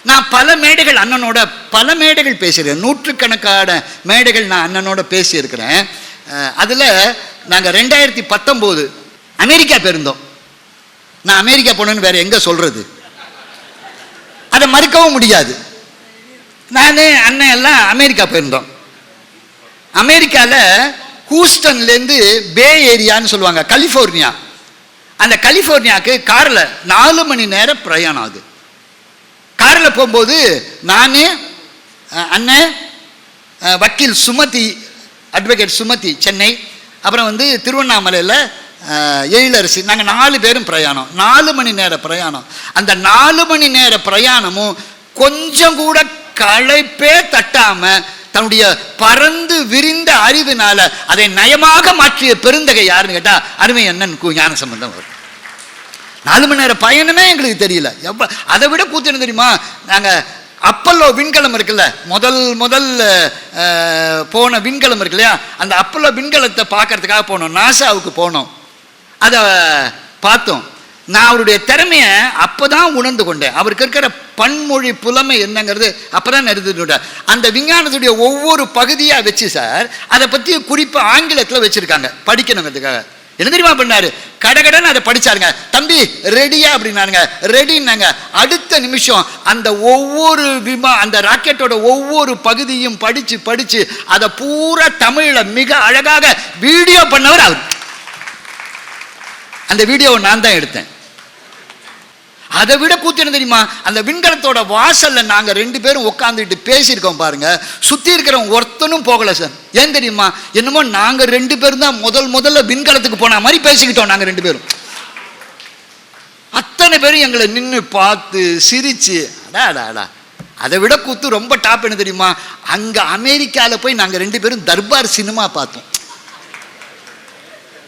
நான் பல மேடைகள் அண்ணனோட பல மேடைகள் பேசியிருக்கேன், நூற்றுக்கணக்கான மேடைகள் நான் அண்ணனோட பேசியிருக்கிறேன். அதில் நாங்கள் 2019 அமெரிக்கா போயிருந்தோம். நான் அமெரிக்கா போனேன்னு வேற எங்கே சொல்கிறது, அதை மறுக்கவும் முடியாது. நான் அண்ணன் எல்லாம் அமெரிக்கா போயிருந்தோம். அமெரிக்காவில் ஹூஸ்டன்லேருந்து பே ஏரியான்னு சொல்லுவாங்க, கலிஃபோர்னியா. அந்த கலிஃபோர்னியாவுக்கு காரில் 4 மணி நேரம் பிரயாணம் ஆகுது. காரில் போகும்போது நான், அண்ணன், வக்கீல் சுமதி, அட்வொகேட் சுமதி சென்னை, அப்புறம் திருவண்ணாமலையில் எழிலரசி, நாங்கள் 4 பேரும் பிரயாணம். 4 மணி நேர பிரயாணம். அந்த 4 மணி நேர பிரயாணமும் கொஞ்சம் கூட களைப்பே தட்டாம தன்னுடைய பறந்து விரிந்த அறிவினால அதை நயமாக மாற்றிய பெருந்தகை யாருன்னு கேட்டா அருமை அண்ணன் ஞானசம்பந்தம். வரும் 4 மணி நேர பயணமே எங்களுக்கு தெரியல. அதை விட கூத்து என்ன தெரியுமா, நாங்கள் அப்பல்லோ விண்கலம் இருக்குல்ல, முதல் போன விண்கலம் இருக்கு இல்லையா, அந்த அப்பல்லோ விண்கலத்தை பார்க்கறதுக்காக போனோம், நாசாவுக்கு போனோம். அதை பார்த்தோம். நான் அவருடைய திறமையை அப்போதான் உணர்ந்து கொண்டேன். அவருக்கு இருக்கிற பன்மொழி புலமை என்னங்கிறது அப்போதான் நிறுத்திட்டு. அந்த விஞ்ஞானத்துடைய ஒவ்வொரு பகுதியாக வச்சு சார் அதை பற்றி குறிப்பு ஆங்கிலத்தில் வச்சுருக்காங்க படிக்கணுங்கிறதுக்காக. என்ன தெரியுமா பண்ணாரு, கடகடன்னு அதை படிச்சாருங்க. தம்பி ரெடியா அப்படின்னாருங்க. ரெடின்னாங்க. அடுத்த நிமிஷம் அந்த ஒவ்வொரு அந்த ராக்கெட்டோட ஒவ்வொரு பகுதியும் படிச்சு அதை பூரா தமிழில் மிக அழகாக வீடியோ பண்ணவர் அவர். அந்த வீடியோவை நான் தான் எடுத்தேன். அதை விட கூத்து என்ன தெரியுமா, அந்த விண்கலத்தோட வாசல்ல நாங்க 2 பேரும் உட்காந்துட்டு பேசியிருக்கோம் பாருங்க. சுத்தி இருக்கிறவங்க ஒருத்தனும் போகல சார். ஏன் தெரியுமா, என்னமோ நாங்க 2 பேரும் தான் முதல்ல விண்கலத்துக்கு போன மாதிரி பேசிக்கிட்டோம். நாங்க 2 பேரும் அத்தனை பேரும் எங்களை நின்று பார்த்து சிரிச்சு அடாடா. அதை விட கூத்து ரொம்ப டாப் என்ன தெரியுமா, அங்க அமெரிக்கால போய் நாங்க 2 பேரும் தர்பார் சினிமா பார்த்தோம்.